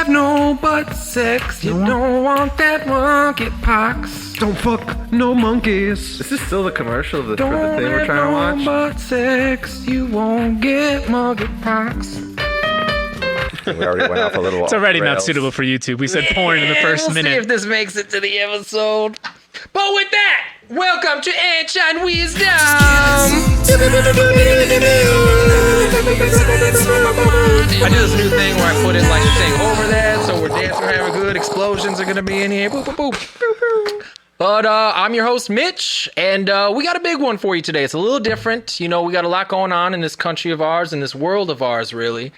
have no butt sex. You don't want that monkey pox. Don't fuck no monkeys. This is still the commercial for the Don't thing we're have trying to no watch. butt sex. You won't get monkey pox. We already went off a little. It's already not rails. suitable for YouTube. We said porn in the first we'll see if minute. this makes it to the episode. But with that, welcome to Ancient Wisdom. I do this new thing where I put in like the thing over there, so we're dancing, we're having good. Explosions are gonna be in here. Boop, boop, boop. But I'm your host, Mitch, and we got a big one for you today. It's a little different. You know, we got a lot going on in this country of ours, in this world of ours, really.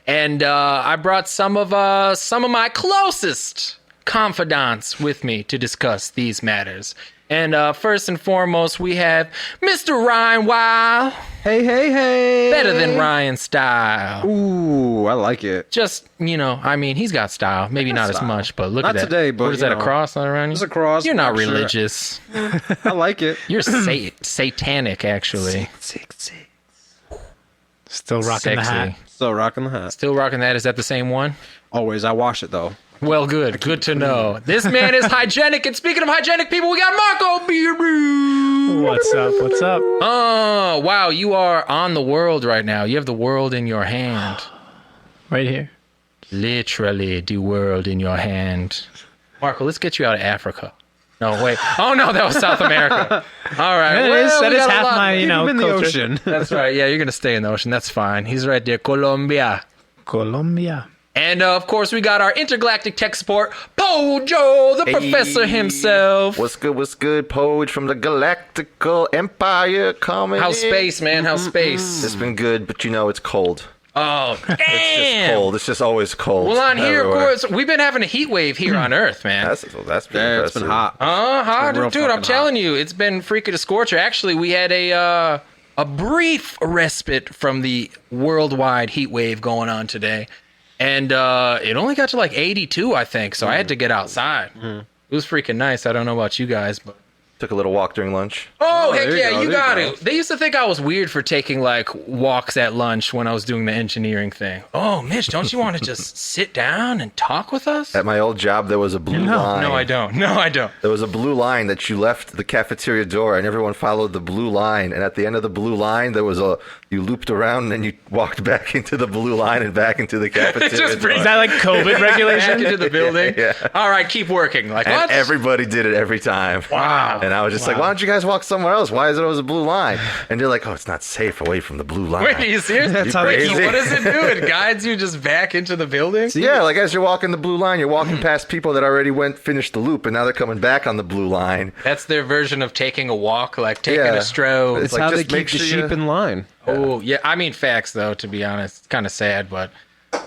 And I brought some of my closest confidants with me to discuss these matters. And first and foremost, we have Mr. Ryan Weil. Hey. Better than Ryan style. Ooh, I like it. Just, you know, I mean, he's got style. Maybe not as style. much, but look Not at that. today, but, what is you that, a know, cross on around you? it's a cross, You're not I'm sure. religious. I like it. You're satanic, actually. Still rocking the hat. So rocking the hat. Still rocking that. Is that the same one? Always. I wash it though. Well, good. Good to know. This man is hygienic. And speaking of hygienic people, we got Marco Biru. What's up? What's up? Oh, wow. You are on the world right now. You have the world in your hand. Right here. Literally the world in your hand. Marco, let's get you out of Africa. No, wait. Oh, no, that was South America. All right. That Well, is we got a half lot- my, Keep him in the culture. ocean. That's right. Yeah, you're going to stay in the ocean. That's fine. He's right there. Colombia. Colombia. And, of course, we got our intergalactic tech support, Pojo, the professor himself. What's good? Poge from the Galactical Empire coming. How's space, man? How's space? It's been good, but you know it's cold. Oh, damn. It's just cold. It's just always cold. Well, on here, of everywhere. course, we've been having a heat wave here on Earth, man. That's pretty Yeah, it's impressive. been hot. Hot, real dude, I'm fucking telling you, it's been freaking a scorcher. Actually, we had a brief respite from the worldwide heat wave going on today. And it only got to like 82, I think, so I had to get outside. It was freaking nice. I don't know about you guys, but... Took a little walk during lunch. Oh, heck there you yeah, go, you there got you go. it. They used to think I was weird for taking, like, walks at lunch when I was doing the engineering thing. Oh, Mitch, don't you want to just sit down and talk with us? At my old job, there was a blue line. No, I don't. No, I don't. There was a blue line that you left the cafeteria door, and everyone followed the blue line. And at the end of the blue line, there was you looped around, and then you walked back into the blue line and back into the cafeteria Just door. Is that like COVID Back regulation? into the building. Yeah. All right, keep working. Like, And what? everybody did it every time. Wow. And I was just like, why don't you guys walk somewhere else? Why is it always a blue line? And they're like, oh, it's not safe away from the blue line. Wait, are you serious? That's how Wait, they so crazy. what does it do? It guides you just back into the building? Yeah, like as you're walking the blue line, you're walking past people that already finished the loop, and now they're coming back on the blue line. That's their version of taking a walk, like taking Yeah. a stroll. It's It's like, how they just make keep the sure you- sheep in line. Oh, yeah. I mean, facts, though, to be honest. It's kind of sad, but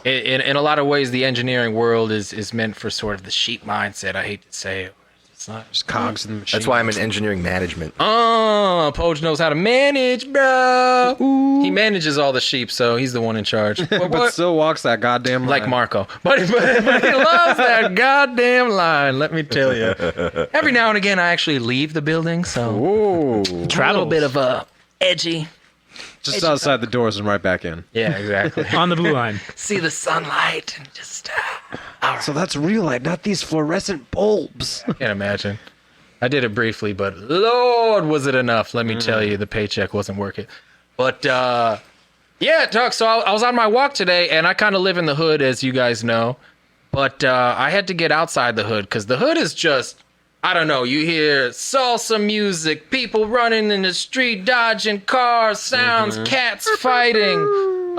in a lot of ways, the engineering world is meant for sort of the sheep mindset. I hate to say it. It's not. Just cogs in the machine. That's why I'm in engineering management. Oh, Poge knows how to manage, bro. He manages all the sheep, so he's the one in charge. but still walks that goddamn line. Like Marco. But he loves that goddamn line, let me tell you. Every now and again, I actually leave the building, so Ooh. a little bit of a edgy. Just outside the doors and right back in. Yeah, exactly. On the blue line. See the sunlight and just... So that's real light, not these fluorescent bulbs. Can't imagine. I did it briefly, but Lord, was it enough? Let me tell you, the paycheck wasn't worth it. But yeah, Doc. So I was on my walk today, and I kind of live in the hood, as you guys know. But I had to get outside the hood because the hood is just, I don't know. You hear salsa music, people running in the street, dodging cars, sounds, cats fighting,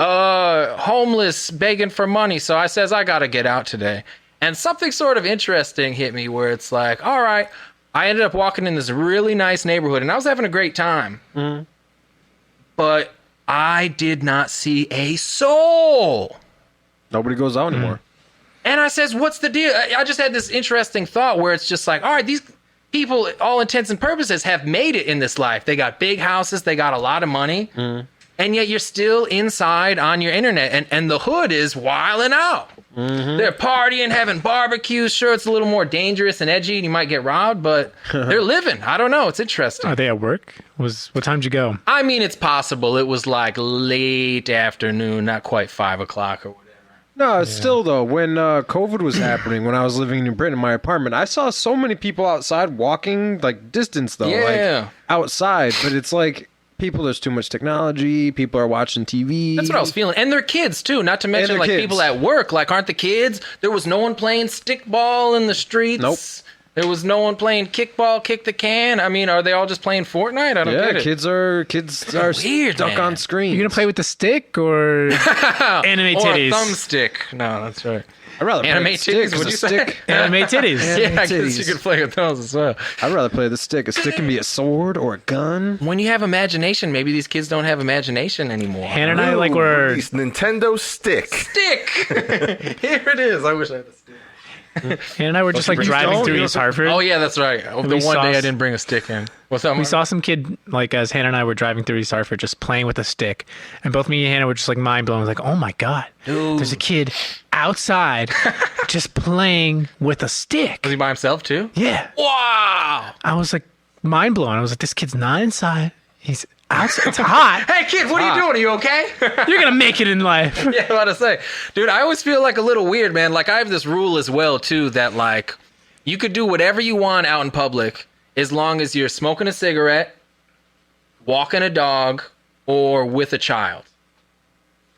homeless begging for money. So I says I gotta get out today. And something sort of interesting hit me where it's like, all right, I ended up walking in this really nice neighborhood and I was having a great time. But I did not see a soul. Nobody goes out anymore. And I says, what's the deal? I just had this interesting thought where it's just like, all right, these people, all intents and purposes, have made it in this life. They got big houses, they got a lot of money, and yet you're still inside on your internet, and the hood is wilding out. They're partying, having barbecues. Sure, it's a little more dangerous and edgy, and you might get robbed, but they're living. I don't know. It's interesting. Are they at work? What time did you go? I mean, it's possible. It was like late afternoon, not quite 5 o'clock or whatever. No, still though, when COVID was happening, when I was living in Britain in my apartment, I saw so many people outside walking like distance though, Yeah. like outside. But it's like people, there's too much technology. People are watching TV. That's what I was feeling. And they're kids too, not to mention they're like kids. people at work. Like, aren't the kids? There was no one playing stickball in the streets. Nope. There was no one playing kickball, kick the can. I mean, are they all just playing Fortnite? I don't Yeah, get it. kids are weird, stuck man. on screen. You gonna play with the stick or anime Or a titties? thumbstick. No, that's right. I'd rather play Anime with the stick, titties, 'cause would a you say? stick. Anime titties. Yeah, I guess titties. you could play with those as well. I'd rather play the stick. A stick can be a sword or a gun. When you have imagination, maybe these kids don't have imagination anymore. Hannah and I like were Release Nintendo Stick. Stick! Here it is. I wish I had a stick. Hannah and I were just like driving through East Hartford. Oh, yeah, that's right. The we one saw day I s- didn't bring a stick in. What's up, We Mark? saw some kid, like, as Hannah and I were driving through East Hartford, just playing with a stick. And both me and Hannah were just, like, mind blown. Like, oh my God. Dude. There's a kid outside just playing with a stick. Was he by himself, too? Yeah. Wow! I was, like, mind blown. I was like, this kid's not inside. He's outside. It's hot. Hey, kid, what are you doing? Are you okay? You're going to make it in life. Yeah, I'm about to say. Dude, I always feel like a little weird, man. Like, I have this rule as well, too, that, like, you could do whatever you want out in public as long as you're smoking a cigarette, walking a dog, or with a child.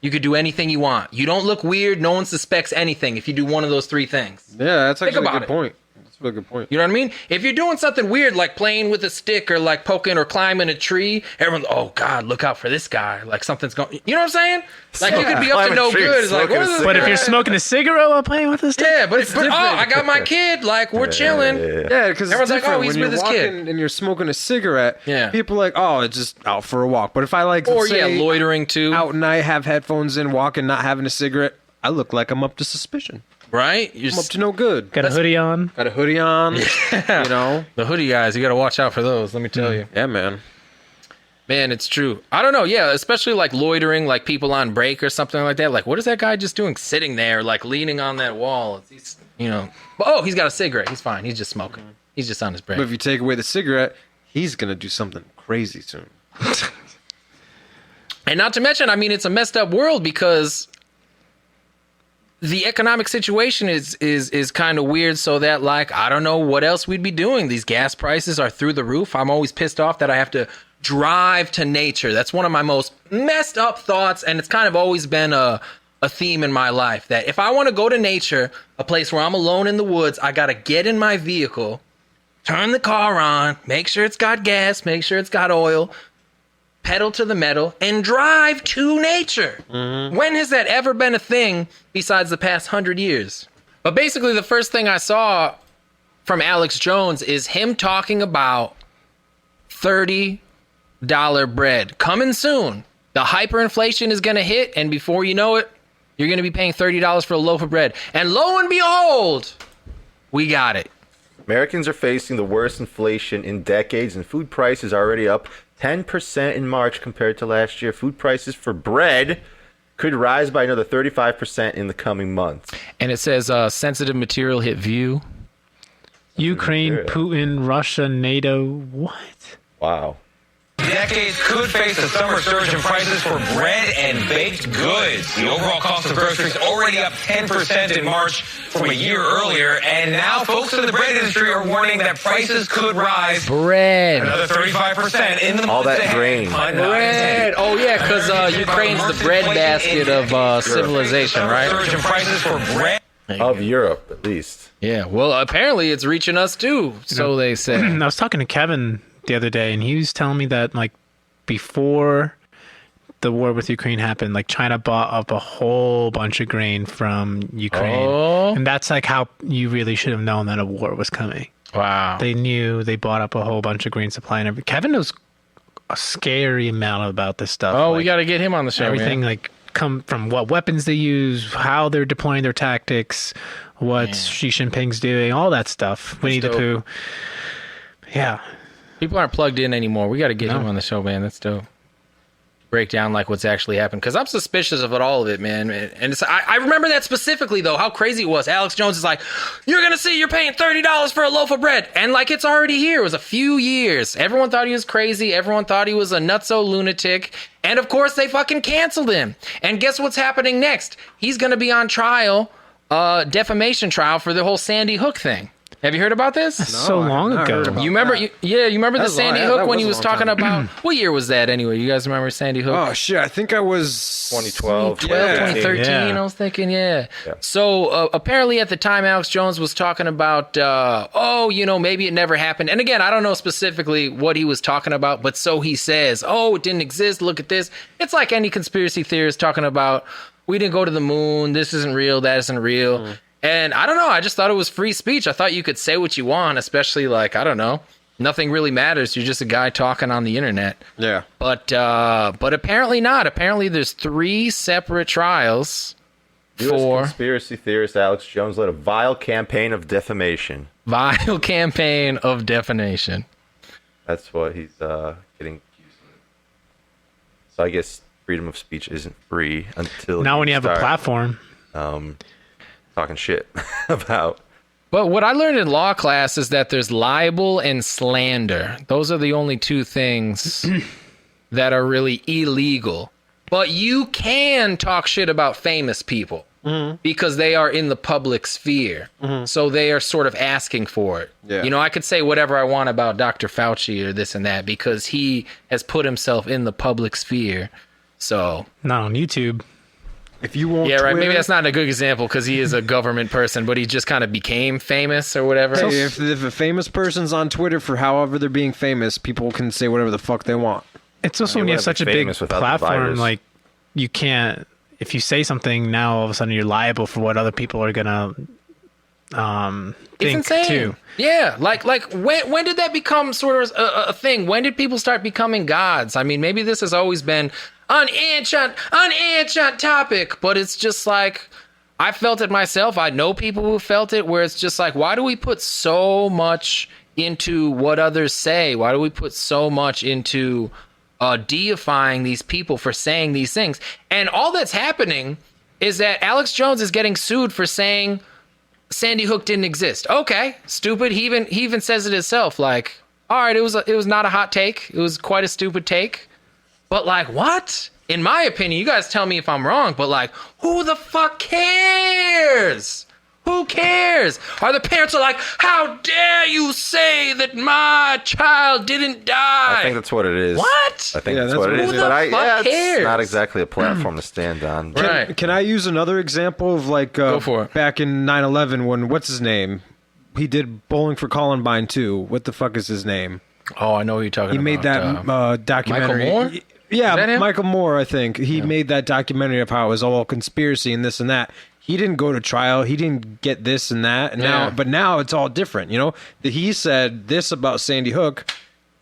You could do anything you want. You don't look weird. No one suspects anything if you do one of those three things. Yeah, that's actually a about good it. point. That's a really good point. You know what I mean? If you're doing something weird like playing with a stick or like poking or climbing a tree, everyone's, oh God, look out for this guy. Like something's going. You know what I'm saying? Like you could be up to Climbing no trees, good. It's like, smoking what a is this But if guy? you're smoking a cigarette while playing with a stick, Yeah, but oh, I got my kid. Like we're chilling. Yeah, because Everyone's like, oh, he's when you're with his walking kid. and you're smoking a cigarette. Yeah. People are like, oh, it's just out for a walk. But if I like, Or let's say, loitering too. out and I have headphones in, walking, not having a cigarette, I look like I'm up to suspicion. Right? You're I'm up to no good. got a hoodie on. Got a hoodie on. You know. the hoodie guys. You got to watch out for those. Let me tell you. Yeah, man. Man, it's true. I don't know. Yeah, especially like loitering, like people on break or something like that. Like, what is that guy just doing sitting there, like leaning on that wall? He's, you know, oh, he's got a cigarette. He's fine. He's just smoking. He's just on his break. But if you take away the cigarette, he's gonna do something crazy soon. And not to mention, I mean, it's a messed up world because the economic situation is kind of weird. So that, like, I don't know what else we'd be doing. These gas prices are through the roof. I'm always pissed off that I have to drive to nature. That's one of my most messed up thoughts, and it's kind of always been a theme in my life that if I want to go to nature, a place where I'm alone in the woods, I got to get in my vehicle, turn the car on, make sure it's got gas, make sure it's got oil, pedal to the metal, and drive to nature. When has that ever been a thing besides the past 100 years? But basically, the first thing I saw from Alex Jones is him talking about $30 bread coming soon. The hyperinflation is going to hit, and before you know it, you're going to be paying $30 for a loaf of bread. And lo and behold, we got it. Americans are facing the worst inflation in decades, and food prices are already up 10% in March compared to last year. Food prices for bread could rise by another 35% in the coming months. And it says sensitive material hit view. Ukraine, Putin, Russia, NATO. What? Wow. Decades could face a summer surge in prices for bread and baked goods. The overall cost of groceries already up 10% in March from a year earlier, and now folks in the bread industry are warning that prices could rise Bread. another 35% in the All months that ahead. grain. Bread. Oh, yeah, because Ukraine's the bread basket of civilization, right? Surge in prices for bread. Of Europe, at least. Yeah, well, apparently it's reaching us too, so they say. I was talking to Kevin the other day, and he was telling me that, like, before the war with Ukraine happened, like, China bought up a whole bunch of grain from Ukraine. Oh. And that's, like, how you really should have known that a war was coming. Wow. They knew they bought up a whole bunch of grain supply and everything. Kevin knows a scary amount about this stuff. Oh, we like, got to get him on the show. everything, man. like, come from what weapons they use, how they're deploying their tactics, what Xi Jinping's doing, all that stuff. Winnie the dope. Pooh. Yeah. People aren't plugged in anymore. We got to get him on the show, man. That's dope. break down like what's actually happened, because I'm suspicious of all of it, man. And it's, I remember that specifically though, how crazy it was. Alex Jones is like, you're gonna see you're paying $30 for a loaf of bread, and like it's already here. It was a few years. Everyone thought he was crazy. Everyone thought he was a nutso lunatic, and of course they fucking canceled him. And guess what's happening next? He's gonna be on trial, defamation trial for the whole Sandy Hook thing. Have you heard about this? So I have long not heard ago. about You remember? that. You remember the That was long- Sandy yeah, Hook that when he was a was long talking time about what year was that anyway? You guys remember Sandy Hook? Oh shit! I think I was 2012, 2013, Yeah. I was thinking, yeah. Yeah. So apparently at the time, Alex Jones was talking about, maybe it never happened. And again, I don't know specifically what he was talking about, but so he says, oh, it didn't exist. Look at this. It's like any conspiracy theorist talking about, we didn't go to the moon. This isn't real. That isn't real. And I don't know. I just thought it was free speech. I thought you could say what you want, especially like, I don't know. Nothing really matters. You're just a guy talking on the internet. Yeah. But apparently not. Apparently there's 3 separate trials U.S. for conspiracy theorist Alex Jones led a vile campaign of defamation. vile campaign of defamation. That's what he's getting accused of. So I guess freedom of speech isn't free until Now when you have a start, platform, talking shit about. But what I learned in law class is that there's libel and slander. Those are the only 2 things that are really illegal. But you can talk shit about famous people because they are in the public sphere. So they are sort of asking for it. Yeah. You know, I could say whatever I want about Dr. Fauci or this and that because he has put himself in the public sphere. So, not on YouTube. If you want, yeah, right. Maybe Twitter- that's not a good example because he is a government person, but he just kind of became famous or whatever. Hey, if a famous person's on Twitter for however they're being famous, people can say whatever the fuck they want. It's also when you have wouldn't such a be big famous without the platform, virus. like you can't. If you say something now, all of a sudden you're liable for what other people are gonna It's think insane. too. Yeah, like when did that become sort of a thing? When did people start becoming gods? I mean, maybe this has always been an ancient topic, but it's just like I felt it myself. I know people who felt it, where it's just like, why do we put so much into what others say? Why do we put so much into deifying these people for saying these things? And all that's happening is that Alex Jones is getting sued for saying Sandy Hook didn't exist. Okay, stupid. He even says it himself. Like, all right, it was not a hot take. It was quite a stupid take. But like, what? In my opinion, you guys tell me if I'm wrong. But like, who the fuck cares? Who cares? Are the parents are like, how dare you say that my child didn't die? I think that's what it is. What? I think Yeah, that's what it that's is. what it is. Who the fuck It's cares? not exactly a platform to stand on. Right. Can I use another example of like Go for it. back in 9/11 when what's his name? He did Bowling for Columbine too. What the fuck is his name? Oh, I know who you're talking He about. made that documentary. Michael Moore? Yeah, Is that him? Michael Moore, I think. He made that documentary of how it was all conspiracy and this and that. He didn't go to trial. He didn't get this and that. And Yeah. now it's all different. You know, he said this about Sandy Hook.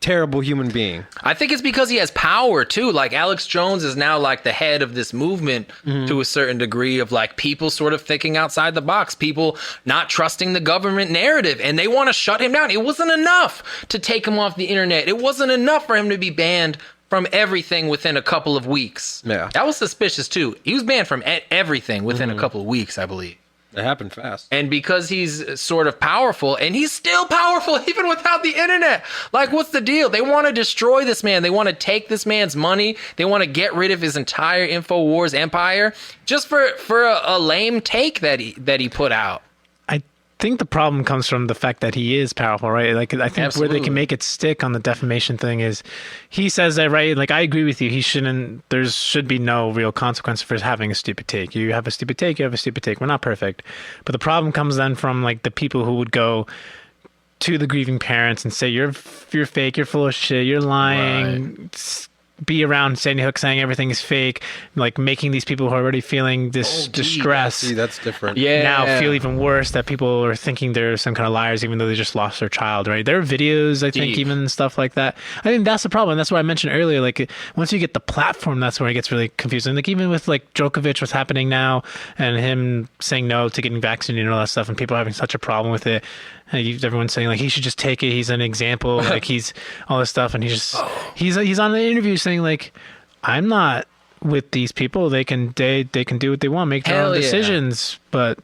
Terrible human being. I think it's because he has power too. Like Alex Jones is now like the head of this movement to a certain degree of like people sort of thinking outside the box, people not trusting the government narrative, and they want to shut him down. It wasn't enough to take him off the internet. It wasn't enough for him to be banned from everything within a couple of weeks. Yeah. That was suspicious too. He was banned from everything within a couple of weeks, I believe. It happened fast. And because he's sort of powerful, and he's still powerful even without the internet. Like, what's the deal? They want to destroy this man. They want to take this man's money. They want to get rid of his entire InfoWars empire just for a lame take that he put out. I think the problem comes from the fact that he is powerful, right? Like, I think where Absolutely. they can make it stick on the defamation thing is he says that, right? Like, I agree with you. There should be no real consequence for having a stupid take. You have a stupid take, you have a stupid take. We're not perfect. But the problem comes then from, like, the people who would go to the grieving parents and say, you're fake, you're full of shit, you're lying. Be around Sandy Hook saying everything is fake, like making these people who are already feeling this distress See, that's different. Yeah. now feel even worse, that people are thinking they're some kind of liars even though they just lost their child, right? There are videos, I think, Deep. even stuff like that. I think that's the problem. That's what I mentioned earlier. Like, once you get the platform, that's where it gets really confusing. Like, even with like Djokovic, what's happening now, and him saying no to getting vaccinated and all that stuff, and people having such a problem with it. Everyone's saying like he should just take it. He's an example. Like, he's all this stuff, and he's on the interview saying like, I'm not with these people. They can do what they want, make their Hell own yeah. decisions, but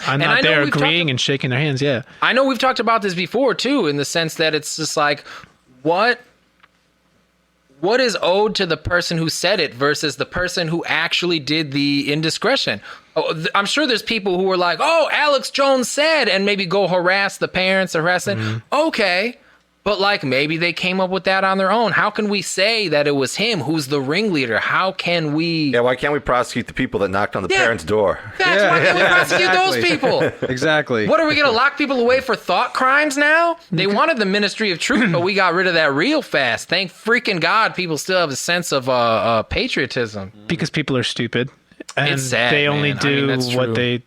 I'm And I not know there we've talked agreeing and shaking their hands. Yeah. I know we've talked about this before too, in the sense that it's just like, what is owed to the person who said it versus the person who actually did the indiscretion? I'm sure there's people who are like, oh, Alex Jones said, and maybe go harass the parents, harass them. Okay. But like maybe they came up with that on their own. How can we say that it was him who's the ringleader? How can we? Yeah, why can't we prosecute the people that knocked on the Yeah. parents' door? That's why can't we prosecute exactly. those people? Exactly. What are we going to lock people away for thought crimes now? They wanted the Ministry of Truth, but we got rid of that real fast. Thank freaking God people still have a sense of patriotism. Because people are stupid. And It's sad, they only man. I mean, do that's true.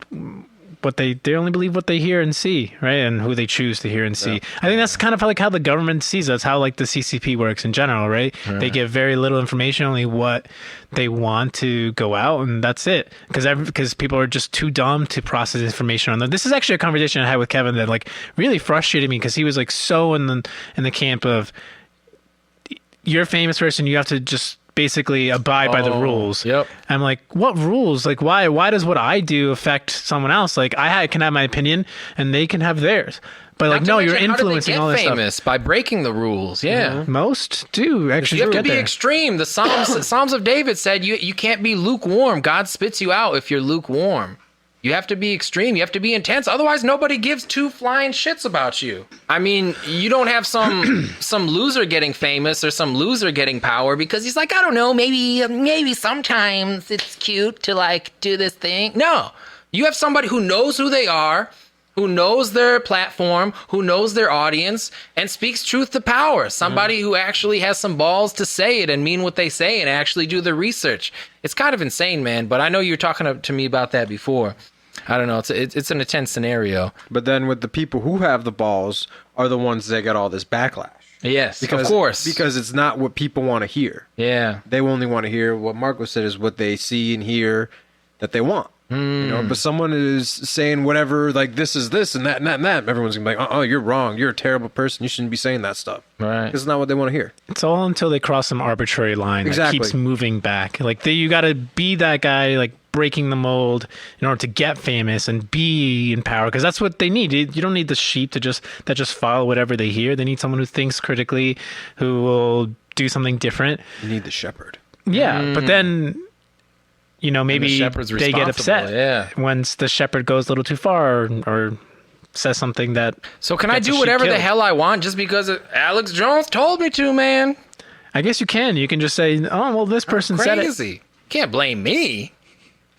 what they only believe what they hear and see, right? And who they choose to hear and see. I think that's kind of like how the government sees us, how like the CCP works in general, right? They give very little information, only what they want to go out, and that's it. Because people are just too dumb to process information on them. This is actually a conversation I had with Kevin that like really frustrated me because he was like so in the camp of you're a famous person, you have to just basically abide by the rules. Yep. I'm like, what rules? Like, why does what I do affect someone else? Like, can have my opinion and they can have theirs. But like, Not to no, you're mention, how did they influencing get all this famous by breaking the rules. Yeah. stuff. Most do actually You have to get be there. extreme. The Psalms of David said you can't be lukewarm. God spits you out if you're lukewarm. You have to be extreme. You have to be intense. Otherwise, nobody gives two flying shits about you. I mean, you don't have some loser getting famous or some loser getting power because he's like, I don't know, maybe sometimes it's cute to like do this thing. No, you have somebody who knows who they are, who knows their platform, who knows their audience, and speaks truth to power. Somebody who actually has some balls to say it and mean what they say and actually do the research. It's kind of insane, man, but I know you were talking to me about that before. I don't know. It's an intense scenario. But then with the people who have the balls are the ones that get all this backlash. Yes, of course. Because it's not what people want to hear. Yeah. They only want to hear what Marco said is what they see and hear that they want. You know, but someone is saying whatever, like this is this and that and that and that. Everyone's gonna be like, oh, you're wrong. You're a terrible person. You shouldn't be saying that stuff. Right. It's not what they want to hear. It's all until they cross some arbitrary line Exactly. that keeps moving back. Like you got to be that guy, like breaking the mold in order to get famous and be in power, because that's what they need. You don't need the sheep that just follow whatever they hear. They need someone who thinks critically, who will do something different. You need the shepherd. Yeah, but then, you know, maybe shepherd's they get upset responsible, yeah. once the shepherd goes a little too far or says something that. So can I gets a do sheep whatever the killed. hell I want just because Alex Jones told me to, man? I guess you can. You can just say, "Oh, well, this person said it." Crazy. Can't blame me.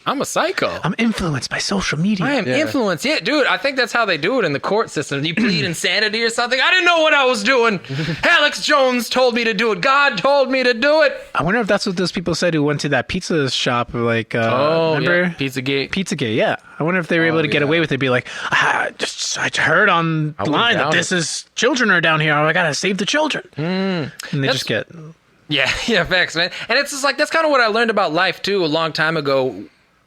I'm a psycho. I'm influenced by social media. I am influenced. Yeah, dude, I think that's how they do it in the court system. You plead insanity or something. I didn't know what I was doing. Alex Jones told me to do it. God told me to do it. I wonder if that's what those people said who went to that pizza shop. Like, remember? yeah. Pizzagate. Pizzagate, yeah. I wonder if they were able to get away with it. Be like, I heard online that doubt this is children are down here. I gotta save the children. And they just get. Yeah, facts, man. And it's just like, that's kind of what I learned about life, too, a long time ago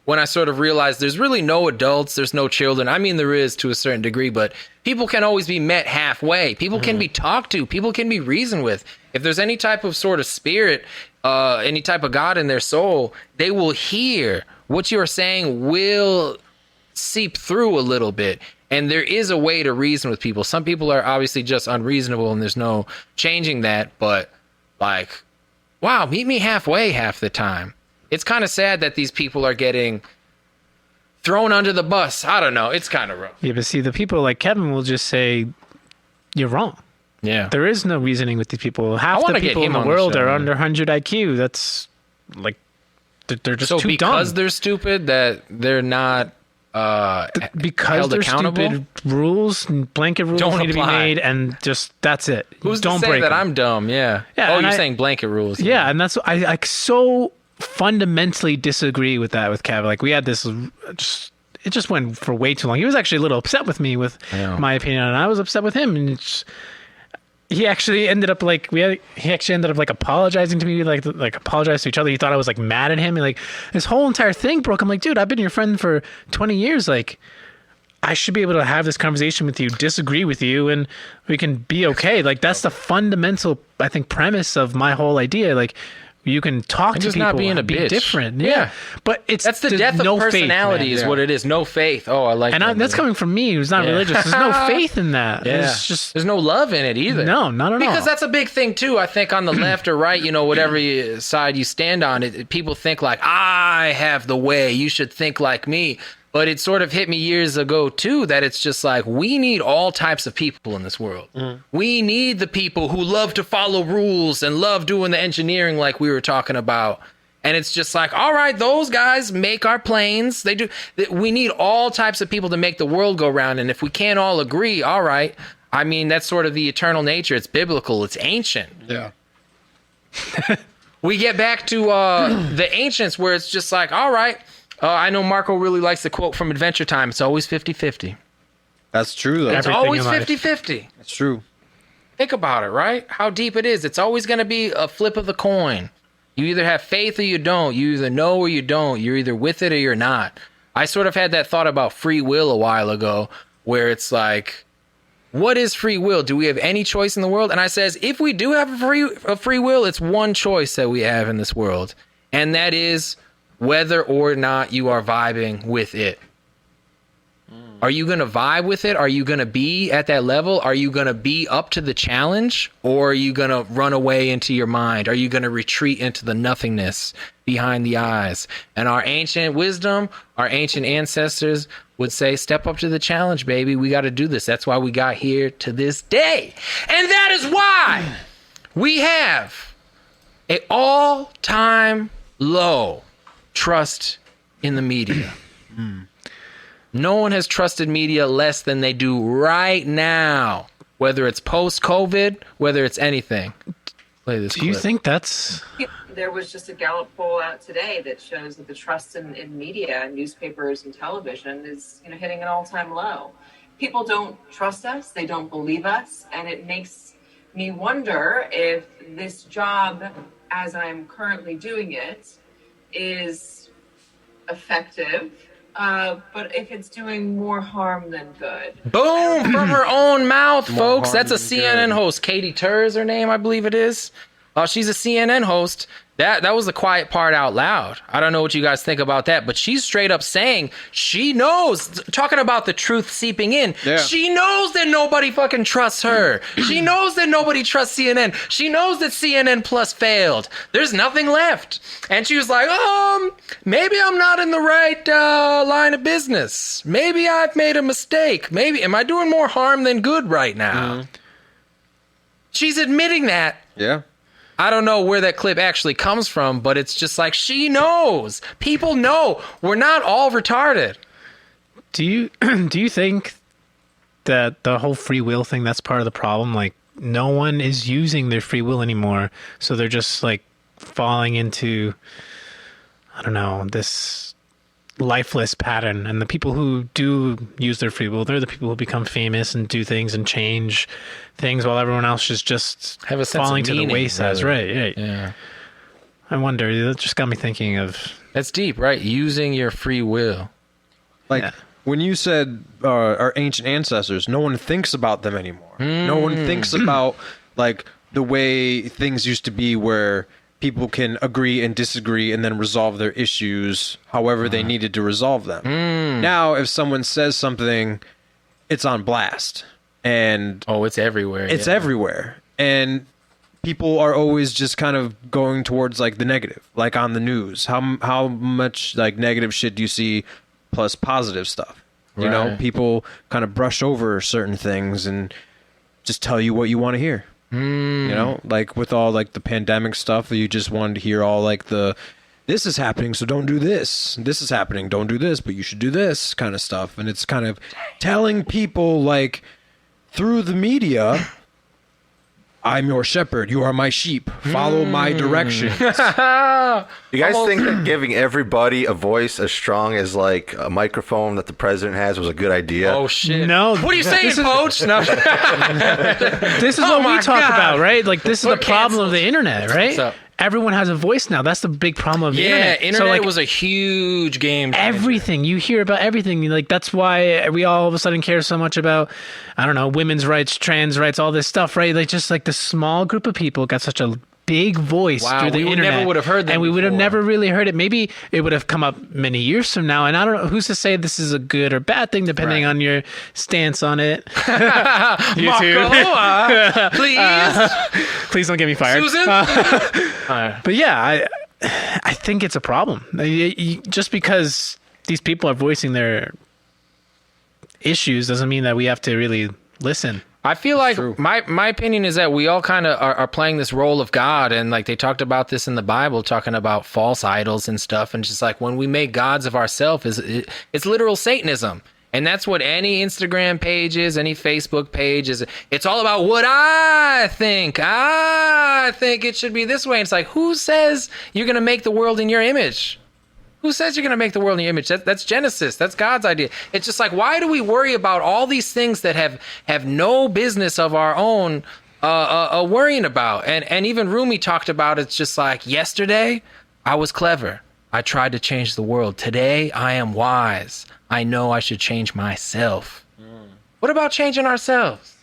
when I sort of realized there's really no adults, there's no children. I mean, there is to a certain degree, but people can always be met halfway. People can be talked to. People can be reasoned with. If there's any type of sort of spirit, any type of God in their soul, they will hear what you're saying will seep through a little bit. And there is a way to reason with people. Some people are obviously just unreasonable and there's no changing that. But like, wow, meet me halfway half the time. It's kind of sad that these people are getting thrown under the bus. I don't know. It's kind of rough. Yeah, but see, the people like Kevin will just say, "You're wrong." Yeah. There is no reasoning with these people. Half wanna the get people in him the on the world show, are man. under 100 IQ. That's like they're just So too because dumb. they're stupid, that they're not Because held there's accountable? stupid rules and blanket rules Don't need to be apply. made, and just that's it. Who's Don't to say break that them. I'm dumb? Yeah. Yeah, Oh, and you're I- saying blanket rules. Yeah, and that's I so fundamentally disagree with that with Kev. Like we had this, it just went for way too long. He was actually a little upset with me with my opinion, and I was upset with him. And he actually ended up like apologizing to me, like apologized to each other. He thought I was like mad at him, and like this whole entire thing broke. I'm like, dude, I've been your friend for 20 years. Like, I should be able to have this conversation with you, disagree with you, and we can be okay. Like that's the fundamental, I think, premise of my whole idea. Like You can talk And to just people not being and a be bitch. different. Yeah. But it's That's the there's death of no faith, personality man. is what it is. No faith. Oh, I like And that. that's coming from me, who's not Yeah. religious. There's no faith in that. Yeah. It's just There's no love in it either. no, not at all. Because that's a big thing too. I think on the left or right, whatever side you stand on, people think like, I have the way. You should think like me. But it sort of hit me years ago too that it's just like we need all types of people in this world. We need the people who love to follow rules and love doing the engineering like we were talking about. And it's just like, all right, those guys make our planes. They do. We need all types of people to make the world go round. And if we can't all agree, all right. I mean, that's sort of the eternal nature. It's biblical. It's ancient. Yeah. We get back to the ancients where it's just like, all right. I know Marco really likes the quote from Adventure Time. It's always 50-50. That's true, though. It's Everything always in life. 50-50. That's true. Think about it, right? How deep it is. It's always going to be a flip of the coin. You either have faith or you don't. You either know or you don't. You're either with it or you're not. I sort of had that thought about free will a while ago where it's like, what is free will? Do we have any choice in the world? And I says, if we do have a free will, it's one choice that we have in this world. And that is whether or not you are vibing with it. Are you going to vibe with it? Are you going to be at that level? Are you going to be up to the challenge? Or are you going to run away into your mind? Are you going to retreat into the nothingness behind the eyes? And our ancient wisdom, our ancient ancestors would say, step up to the challenge, baby. We got to do this. That's why we got here to this day. And that is why we have an all-time low trust in the media. No one has trusted media less than they do right now, whether it's post-COVID, whether it's anything. Play this Do you clip. think that's There was just a Gallup poll out today that shows that the trust in media, newspapers and television is hitting an all-time low. People don't trust us, they don't believe us, and it makes me wonder if this job, as I'm currently doing it, is effective, but if it's doing more harm than good. Boom! From her own mouth, folks. harm That's a than CNN good. host. Katie Tur is her name, I believe it is. She's a CNN host. That was the quiet part out loud. I don't know what you guys think about that, but she's straight up saying she knows, talking about the truth seeping in. Yeah. She knows that nobody fucking trusts her. She knows that nobody trusts CNN. She knows that CNN Plus failed. There's nothing left. And she was like, maybe I'm not in the right line of business. Maybe I've made a mistake. Maybe, am I doing more harm than good right now? She's admitting that. Yeah. I don't know where that clip actually comes from, but it's just like she knows. People know. We're not all retarded. do you think that the whole free will thing, that's part of the problem? Like, no one is using their free will anymore, so they're just like falling into, I don't know, this lifeless pattern. And the people who do use their free will, they're the people who become famous and do things and change things, while everyone else is just Have a sense of falling to the meaning, wayside. really. Right. Yeah. I wonder. That just got me thinking of. That's deep, right? Using your free will. Like Yeah. when you said our ancient ancestors, no one thinks about them anymore. No one thinks about like the way things used to be, where people can agree and disagree and then resolve their issues however they needed to resolve them. Now, if someone says something, it's on blast, and Oh, it's everywhere. it's yeah. everywhere, and people are always just kind of going towards like the negative, like on the news. How much like negative shit do you see plus positive stuff? You know, Right. people kind of brush over certain things and just tell you what you want to hear. You know, like with all like the pandemic stuff, you just wanted to hear all like this is happening, so don't do this. This is happening, don't do this, but you should do this kind of stuff. And it's kind of telling people like through the media, I'm your shepherd, you are my sheep, follow my directions. You guys think that giving everybody a voice as strong as like a microphone that the president has was a good idea? Oh shit! No. What are you saying, Poach? No. This is Oh what my we talk God. about, right? Like, this is We're the problem of canceled. the internet, right? What's up? Everyone has a voice now. That's the big problem of the Yeah, internet. internet So, like, was a huge game changer. everything. You hear about everything. Like, that's why we all of a sudden care so much about, I don't know, women's rights, trans rights, all this stuff, right? Like, just like the small group of people got such a big voice Wow, through the we internet. never would have heard that and we would have before. never really heard it. Maybe it would have come up many years from now. And I don't know who's to say this is a good or bad thing, depending on your stance on it. YouTube. Marco, please. Please don't get me fired. Susan? But yeah, I think it's a problem. Just because these people are voicing their issues doesn't mean that we have to really listen. I feel like my opinion is that we all kind of are playing this role of God, and like they talked about this in the Bible, talking about false idols and stuff, and just like when we make gods of ourselves, it's literal Satanism. And that's what any Instagram page is, any Facebook page is. It's all about what I think. I think it should be this way. And it's like, who says you're going to make the world in your image? Who says you're going to make the world in your image? That's Genesis. That's God's idea. It's just like, why do we worry about all these things that have no business of our own worrying about? And even Rumi talked about it's just like, yesterday, I was clever. I tried to change the world. Today, I am wise. I know I should change myself. What about changing ourselves?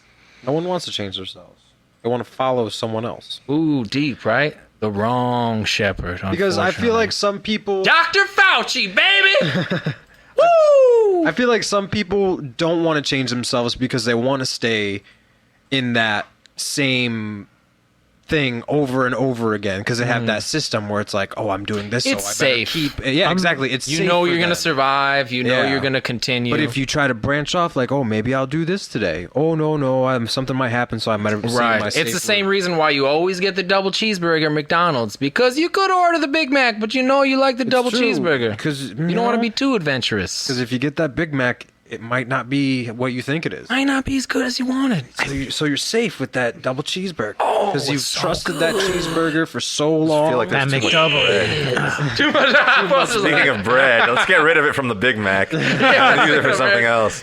No one wants to change themselves. They want to follow someone else. Ooh, deep, right? The wrong shepherd. Because I feel unfortunately. like some people... Dr. Fauci, baby! Woo! I feel like some people don't want to change themselves because they want to stay in that same thing over and over again because they have that system where it's like, oh, I'm doing this, It's so I better safe. keep. Yeah, exactly. It's You safe know for you're going to them. survive. You know Yeah. you're going to continue. But if you try to branch off, like, oh, maybe I'll do this today. Oh no, something might happen, so I might have. Right. It's the same reason why you always get the double cheeseburger at McDonald's, because you could order the Big Mac, but you know you like the double true, cheeseburger. because You don't want to be too adventurous. Because if you get that Big Mac, it might not be what you think it is. Might not be as good as you wanted. So you're safe with that double cheeseburger. Oh, Because you've it's so trusted that cheeseburger for so long. feel like That there's too much McDouble. bread. Too much. Speaking of bread, let's get rid of it from the Big Mac. Use it for something else.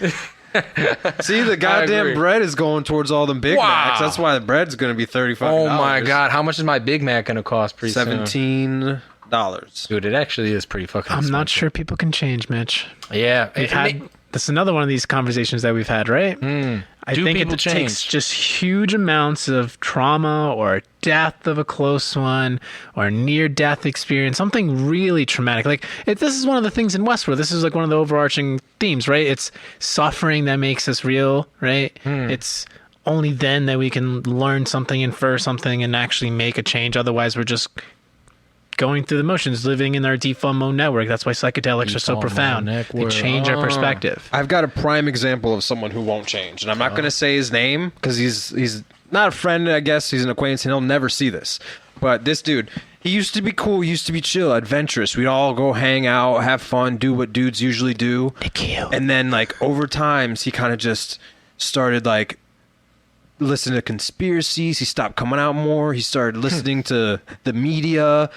See, the goddamn agree. bread is going towards all them Big Wow. Macs. That's why the bread's going to be $35. Oh my God, how much is my Big Mac going to cost pretty soon? $17. Dude, it actually is pretty fucking I'm not expensive. sure people can change, Mitch. Yeah. We've had this is another one of these conversations that we've had, right? I Do think people it takes change? just huge amounts of trauma or death of a close one or near-death experience, something really traumatic. Like this is one of the things in Westworld. This is like one of the overarching themes, right? It's suffering that makes us real, right? It's only then that we can learn something, infer something, and actually make a change. Otherwise, we're just going through the motions, living in our default mode network. That's why psychedelics are so Default profound. mode They network. change our perspective. I've got a prime example of someone who won't change, and I'm not going to say his name because he's not a friend. I guess he's an acquaintance, and he'll never see this. But this dude, he used to be cool, he used to be chill, adventurous. We'd all go hang out, have fun, do what dudes usually do. And then, like, over times, he kind of just started like listening to conspiracies. He stopped coming out more. He started listening to the media.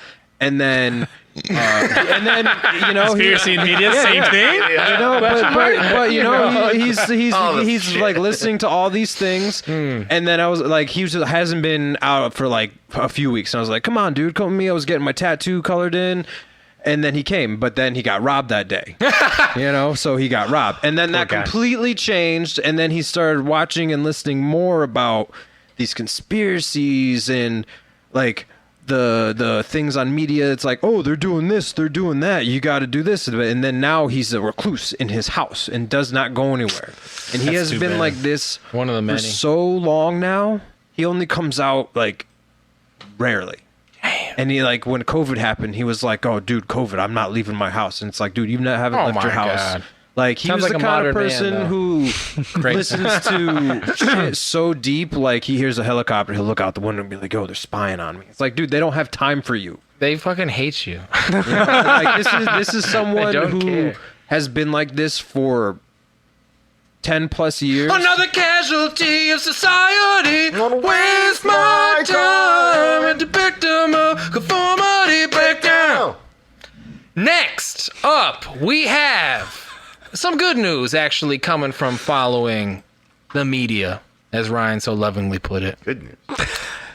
And then, you know, Conspiracy and media, same thing. you know, but you know, he's All this he's shit. like listening to all these things, and then I was like, hasn't been out for like a few weeks, and I was like, come on, dude, come with me. I was getting my tattoo colored in, and then he came, but then he got robbed that day, you know, so he got robbed, and then that guy. completely changed, and then he started watching and listening more about these conspiracies and like the things on media. It's like, oh, they're doing this, they're doing that, you got to do this, and then now he's a recluse in his house and does not go anywhere, and he has too been bad. like this One of the for many. so long now. He only comes out like rarely. And he, like, when COVID happened, he was like, oh, dude, COVID, I'm not leaving my house. And it's like, dude, you haven't Oh left my your house. God. Like, he Sounds was like the a kind of modern man, person though. who listens to shit so deep. Like, he hears a helicopter, he'll look out the window and be like, yo, they're spying on me. It's like, dude, they don't have time for you. They fucking hate you. Like, this is someone don't who care. has been like this for 10 plus years. Another casualty of society. Waste my time and the victim of conformity breakdown. Next up, we have some good news actually coming from following the media, as Ryan so lovingly put it. Good news.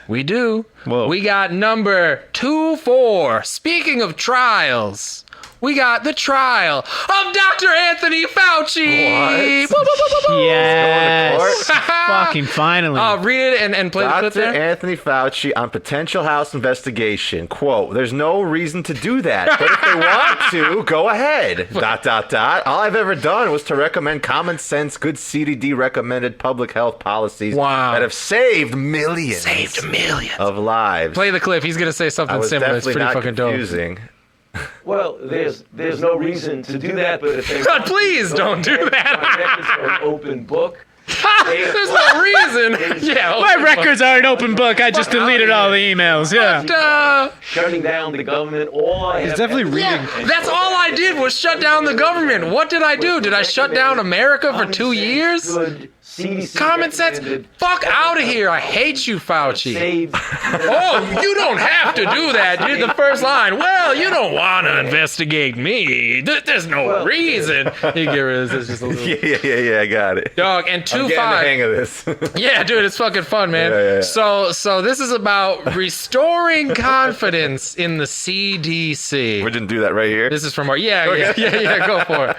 We do. Whoa. We got number 24. Speaking of trials, we got the trial of Dr. Anthony Fauci. What? Woo, woo, woo, woo, woo. Yes. Going to court? talking finally. Read it and play the clip Dr. there. Anthony Fauci on potential House investigation. Quote, there's no reason to do that, but if they want to, go ahead. ... All I've ever done was to recommend common sense, good CDD recommended public health policies Wow. that have saved millions of lives. Play the clip. He's gonna say I something was similar. It's definitely pretty not fucking dope. confusing. Well, there's no reason to do that, but if they God, want please to, don't do that. My records are an open book. There's no reason. Yeah. My records are an open book. I just deleted all the emails. Yeah. Shutting down the government. All I He's have definitely ever reading. done- That's all I did was shut down the government. What did I do? Did I shut down America for 2 years? Good CDC Common sense. recommended Fuck out of here. I hate you, Fauci. Save. Oh, you don't have to do that. Dude, the first line. Well, you don't want to investigate me. There's no reason. You get rid of this. It's just a little. Yeah, I got it. Dog, and I'm getting the 2-5. hang of this. Yeah, dude, it's fucking fun, man. Yeah. So this is about restoring confidence in the CDC. We're gonna do that right here. This is from our yeah, go for it.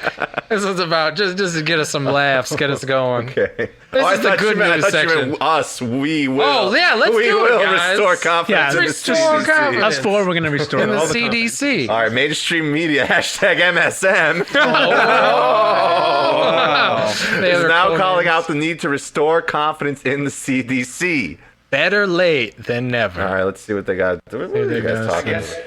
This is about just to get us some laughs, get us going. Okay. This I is the thought good you meant, news I thought you section. meant us. We will. Oh, yeah, let's we do it, will guys. restore confidence Yeah, in the restore CDC. confidence. Us four, we're gonna restore In the all the CDC. All right, mainstream media hashtag MSM They is are now codes. calling out the need to restore confidence in the CDC. Better late than never. All right, let's see what they got. What are you guys talking about? Yes.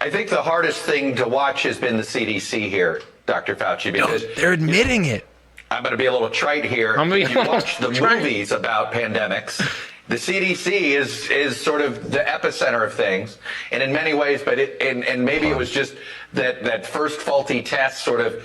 I think the hardest thing to watch has been the CDC here, Dr. Fauci, because They're admitting it. I'm going to be a little trite here. I'm gonna be If a you little watch the trite. movies about pandemics, the CDC is sort of the epicenter of things, and in many ways, but and maybe it was just that first faulty test sort of,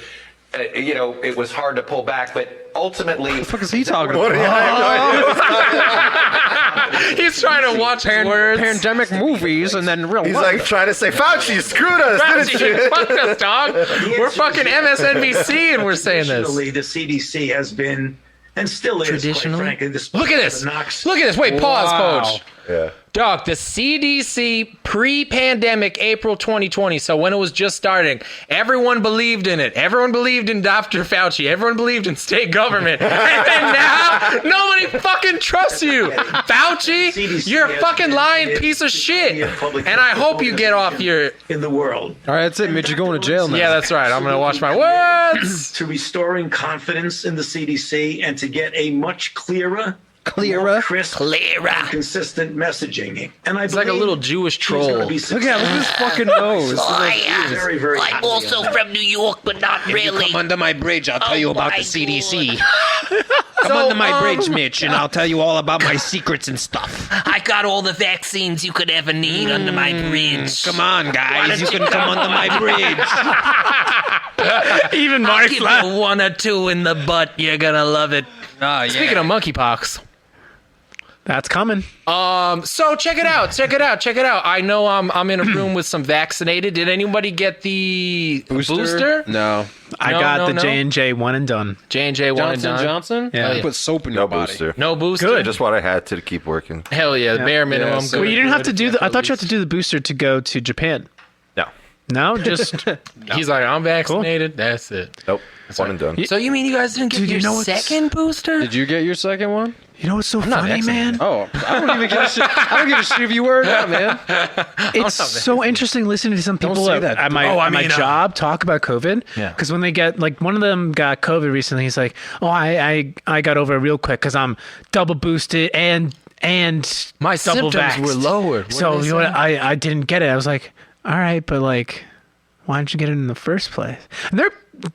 it was hard to pull back, but ultimately, What the fuck is he talking What about? are you- I have no idea. He's trying to watch words. Pandemic movies and then real He's life. like trying to say, Fauci, you screwed us, Fauci, didn't you? fuck us, dog. We're fucking MSNBC and we're saying this. Traditionally, the CDC has been, and still is, quite Traditionally? frankly, this. Look at this. Look at this. Wait, pause, Wow. coach. Yeah. Dog, the CDC pre-pandemic April 2020, so when it was just starting, everyone believed in it. Everyone believed in Dr. Fauci. Everyone believed in state government. And then now, nobody fucking trusts you. Fauci, CDC you're a has fucking been lying the piece of shit. public And I health hope you get off your... in the world. All right, that's it, Mitch. You're going to jail now. Yeah, that's right. I'm going to watch my words. To restoring confidence in the CDC and to get a much clearer, Clearer? more crisp, consistent messaging. And I It's like a little Jewish troll. Look at his fucking nose. Very, very I'm also from New York, but not really. Come under my bridge, I'll tell you Oh about my the CDC. God. Come under my bridge, Mitch, and I'll tell you all about my secrets and stuff. I got all the vaccines you could ever need under my bridge. Come on, guys, you can come under my bridge. Even I'll Mark's give laugh. you one or two in the butt. You're gonna love it. Speaking of monkeypox. That's coming. So check it out. I know I'm in a room with some vaccinated. Did anybody get the booster? No. I No, got no, the no. J&J one and done. J&J one and Johnson done. Johnson? Yeah. You put soap in No your body. booster. No booster. Good. Just what I had to keep working. Hell yeah, bare minimum. Yeah, so- Good, Well, you didn't have to good. do the. I thought you had to do the booster to go to Japan. No. No, just He's like, I'm vaccinated. That's it. Nope. One and done. So you mean you guys didn't get Dude, you your know what's- second booster? Did you get your second one? you know what's so not funny, man? vaccinated. Oh, I don't even give a shit. I don't give a shit if you were or not, man. It's so interesting listening to some Don't people say at, that. at my, Oh, I at my mean, job talk about COVID. Yeah. Because when they get, like, one of them got COVID recently, he's like, oh, I got over it real quick because I'm double boosted and My double symptoms vaxxed. were lowered. What So did they you know what? say? I didn't get it. I was like, all right, but like, why didn't you get it in the first place? And they're,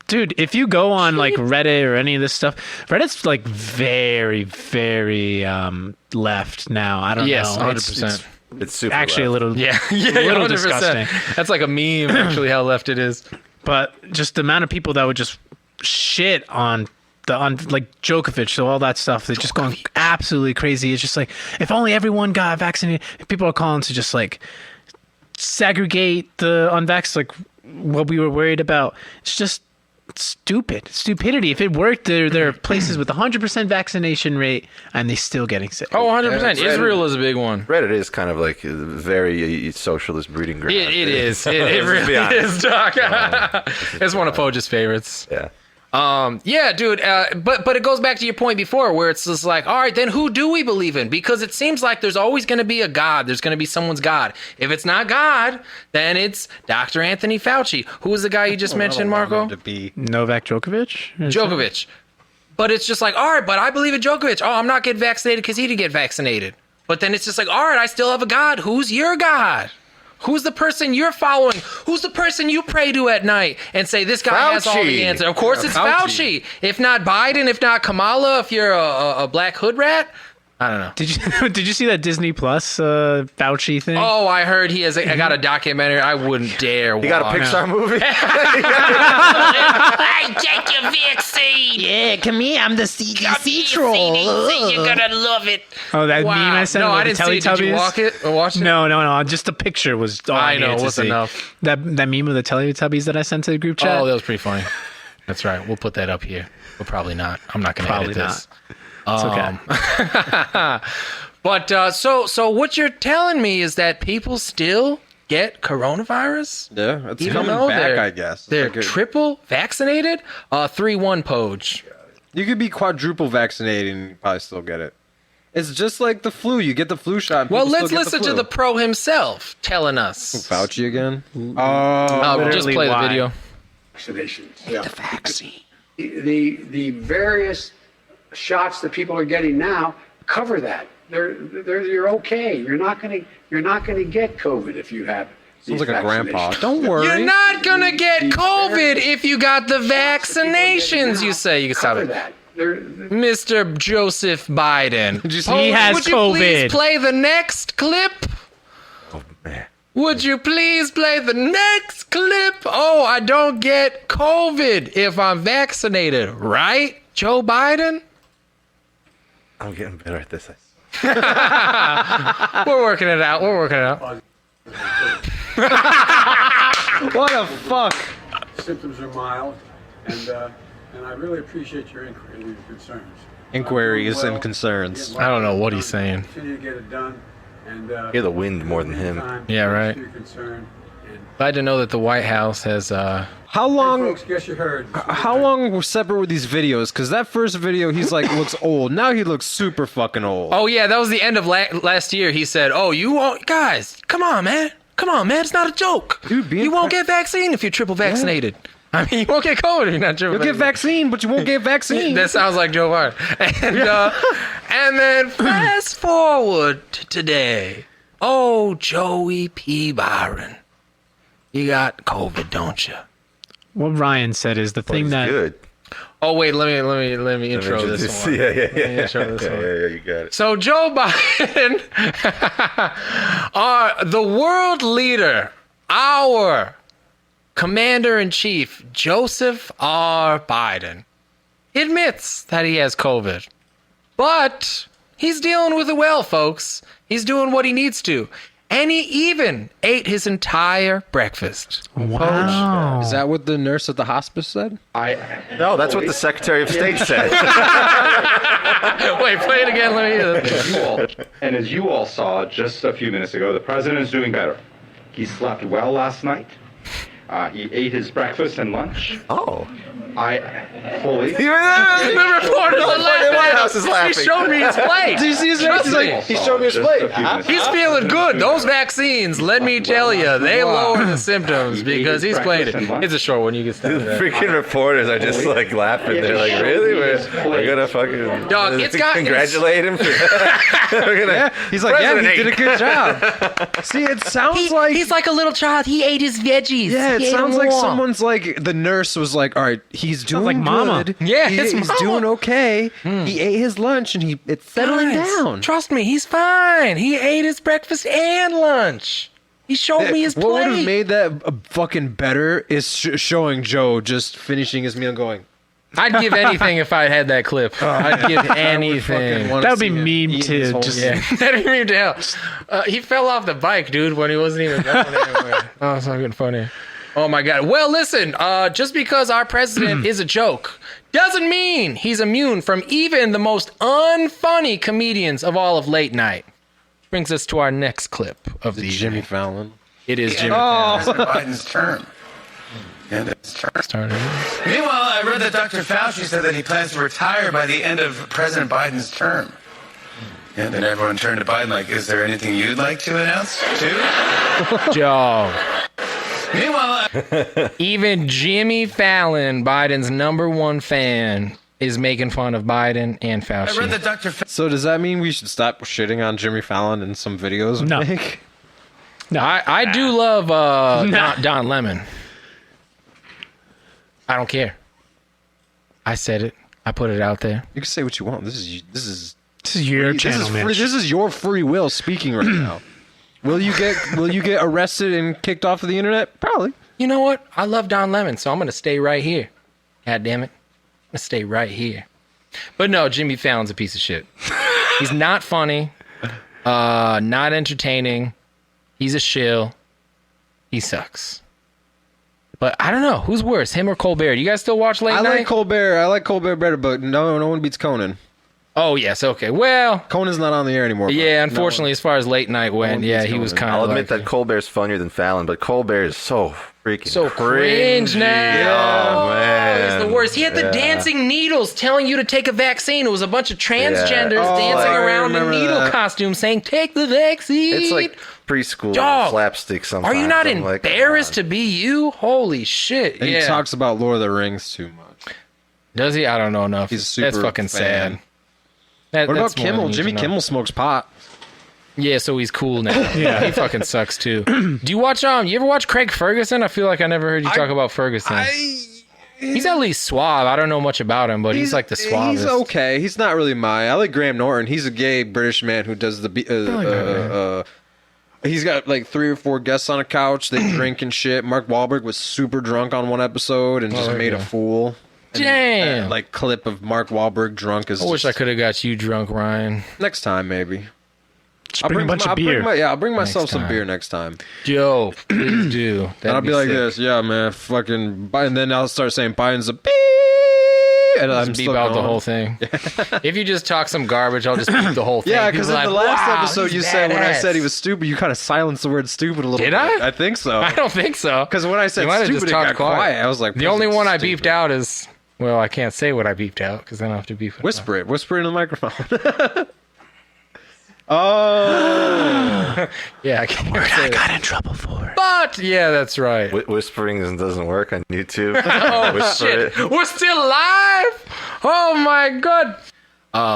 dude, if you go on like Reddit or any of this stuff, Reddit's like very, very left now. I don't Yes, know. 100%. It's super Actually a left. little, Yeah, yeah, little 100%. disgusting. That's like a meme, actually, how left it is. But just the amount of people that would just shit on like Djokovic, so all that stuff, they're just going absolutely crazy. It's just like, if only everyone got vaccinated. People are calling to just like segregate the unvaxxed, like what we were worried about. It's just stupidity. If it worked, there are places with 100% vaccination rate and they still getting sick. Oh, 100%. Yeah, it's Israel is a big one. Reddit is kind of like a very socialist breeding ground. It is. It Let's be really honest. is, Doc. It's one of Poge's favorites. Yeah. Yeah, dude. But it goes back to your point before, where it's just like, all right, then who do we believe in? Because it seems like there's always going to be a God. There's going to be someone's God. If it's not God, then it's Dr. Anthony Fauci. Who was the guy you just mentioned, Marco? To be Novak Djokovic? Djokovic. But it's just like, all right, but I believe in Djokovic. Oh, I'm not getting vaccinated because he didn't get vaccinated. But then it's just like, all right, I still have a God. Who's your God? Who's the person you're following? Who's the person you pray to at night and say, this guy has all the answers? Of course, it's Fauci. If not Biden, if not Kamala, if you're a black hood rat. I don't know. Did you see that Disney Plus Fauci thing? Oh, I heard he has. I got a documentary. I wouldn't dare. You got a Pixar movie? Hey, take your vaccine. Yeah, come here. I'm the CDC troll. CDC, you're gonna love it. Oh, that meme I sent. No, with I the didn't see it. Did you watch it? No. Just the picture was all I I know, needed to what's see. enough. That meme of the Teletubbies that I sent to the group chat. Oh, that was pretty funny. That's right. We'll put that up here. We'll probably not. I'm not going to edit this. It's okay. But so what you're telling me is that people still get coronavirus? Yeah, it's Even coming though back, I guess. They're Like triple vaccinated? 3-1 Poj. you could be quadruple vaccinated and you probably still get it. It's just like the flu. You get the flu shot. And Well, people let's still get listen the to flu. the pro himself telling us. Fauci again. Just play the video. Vaccinations. Yeah. The vaccine. The various shots that people are getting now cover that. You're okay. You're not gonna get COVID if you have. Sounds like a grandpa. Don't worry. You're not going to get COVID if you got the vaccinations, you say. You can stop it. That. Mr. Joseph Biden. He has would you please COVID. play the next clip? Oh, man. Would you please play the next clip? Oh, I don't get COVID if I'm vaccinated, right, Joe Biden? I'm getting better at this. We're working it out. What the fuck? Symptoms are mild, and I really appreciate your inquiry and your concerns. Inquiries and concerns. I don't know what he's saying. Continue to get it done, and Hear the wind more than him. Yeah, right. Your concern. Glad to know that the White House has. How long? Folks, guess you heard. How long were separate with these videos? Because that first video, he's like looks old. Now he looks super fucking old. Oh yeah, that was the end of last year. He said, "Oh, you won't, guys, come on, man, it's not a joke. Dude, you won't get vaccine if you're triple vaccinated. I mean, you won't get COVID if you're not triple. You'll get vaccine, but you won't get vaccine. That sounds like Joe Biden. And then fast forward to today. Oh, Joey P. Byron, you got COVID, don't you? What Ryan said is the thing that. Good. Oh wait, let me intro this one. Yeah. Let me intro this one. Yeah, you got it. So Joe Biden, the world leader, our commander-in-chief, Joseph R. Biden, admits that he has COVID. But he's dealing with it well, folks. He's doing what he needs to. And he even ate his entire breakfast. Wow. Is that what the nurse at the hospice said? No, that's what the Secretary of State said. Wait, play it again. Let me hear that. And as you all saw just a few minutes ago, the president is doing better. He slept well last night. He ate his breakfast and lunch. Oh. I fully. The reporters are laughing. The White House is laughing. He showed me his plate. Did you see his face? He's like, he showed me his plate. He's feeling good. Those vaccines, let me tell you, they lower the symptoms because he's played it. It's a short one. You can stop The that. freaking reporters are just like laughing. They're like, really? We're gonna fucking Dog, it's got- congratulate him. We're gonna, yeah. He's like, yeah, he President did a good job. See, it sounds like He's like a little child. He ate his veggies. yeah, it He ate sounds them like raw. someone's like the nurse was like, all right, he's doing like Mama. good. Yeah, he's it's Mama. doing okay. He ate his lunch and it's settling Guys, down. Trust me, he's fine. He ate his breakfast and lunch. He showed me his What would have plate. made that fucking better is showing Joe just finishing his meal and going, I'd give anything if I had that clip. I'd give anything. wanna That would be see him meme eat to his whole just- meal. Yeah, that'd be mean to hell. He fell off the bike, dude, when he wasn't even going anywhere. Oh, it's not getting funny. Oh my God. Well, listen, just because our president is a joke doesn't mean he's immune from even the most unfunny comedians of all of late night. Brings us to our next clip of the Jimmy Fallon. It is Jimmy Fallon. Biden's term. And it's started. Meanwhile, I read that Dr. Fauci said that he plans to retire by the end of President Biden's term. And then everyone turned to Biden like, is there anything you'd like to announce, too? Joe. Meanwhile, even Jimmy Fallon, Biden's #1 fan, is making fun of Biden and Fauci. I read that Dr. So does that mean we should stop shitting on Jimmy Fallon in some videos? we No. make? No, I do love Don Lemon. I don't care. I said it. I put it out there. You can say what you want. This is your channel, man. This is your free will speaking right now. Will you get arrested and kicked off of the internet? Probably. You know what? I love Don Lemon, so I'm gonna stay right here. God damn it. I'm gonna stay right here. But no, Jimmy Fallon's a piece of shit. He's not funny, not entertaining. He's a shill. He sucks. But I don't know. Who's worse, him or Colbert? You guys still watch Late Night? I like Colbert better, but no one beats Conan. Oh, yes. Okay. Well, Conan's not on the air anymore. Yeah, unfortunately, as far as Late Night went, yeah, he was kind of I'll admit that Colbert's funnier than Fallon, but Colbert is so freaking so cringe cringy. now. Oh, man. He's the worst. He had the Yeah. dancing needles telling you to take a vaccine. It was a bunch of transgenders dancing around in needle costumes saying, take the vaccine. It's like preschool Dog, slapstick sometimes. Are you not I'm like, embarrassed to be you? Holy shit. And yeah. he talks about Lord of the Rings too much. Does he? I don't know enough. He's a super That's fucking fan. sad. That, What that's about more than Kimmel? you Jimmy should know. Kimmel smokes pot. Yeah, so he's cool now. Yeah, he fucking sucks too. Do you watch you ever watch Craig Ferguson? I feel like I never heard you talk about Ferguson. He's at least suave. I don't know much about him, but he's like the suavest. He's okay. He's not really I like Graham Norton. He's a gay British man who does he's got like 3 or 4 guests on a couch. They drink and shit. Mark Wahlberg was super drunk on one episode and just made a fool. Damn. Like clip of Mark Wahlberg drunk is. I wish I could have got you drunk, Ryan. Next time, maybe. I'll bring a bunch of beer. I'll bring myself Next some time. beer next time. Joe, please do. And I'll be like sick. this, yeah, man, fucking. And then I'll start saying Biden's a beep, and I'm Just beep still out the going. whole thing. If you just talk some garbage, I'll just beep the whole thing. Yeah, because in People the are like, last "Wow, episode he's you said when I badass." said he was stupid, you kind of silenced the word stupid a little Did bit. I? I think so. I don't think so. Because when I said You might have stupid, just it talked got quiet. I was like, the only one I stupid. beeped out is, well, I can't say what I beeped out because then I'll have to beep it. Whisper it. Whisper it in the microphone. Oh. Yeah, I can't say got in trouble for. But yeah, that's right. Whispering doesn't work on YouTube. Oh Whisper shit, it. we're still live. Oh my god.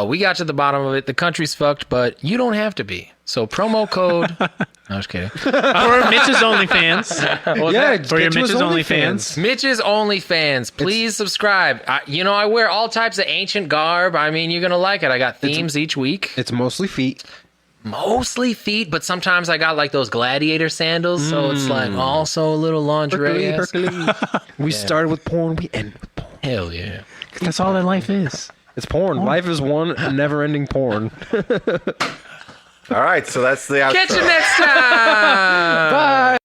We got to the bottom of it. The country's fucked, but you don't have to be. So promo code. No, I'm just kidding. For Mitch's OnlyFans. Yeah, For your Mitch's OnlyFans. Mitch's OnlyFans. Please subscribe. I wear all types of ancient garb. I mean, you're gonna like it. I got themes each week. It's mostly feet. Mostly feet, but sometimes I got like those gladiator sandals, so it's like also a little lingerie. We started with porn. We end with porn. Hell yeah. That's all that life is. It's porn. Life is one never-ending porn. All right, so that's the outro. Catch you next time. Bye.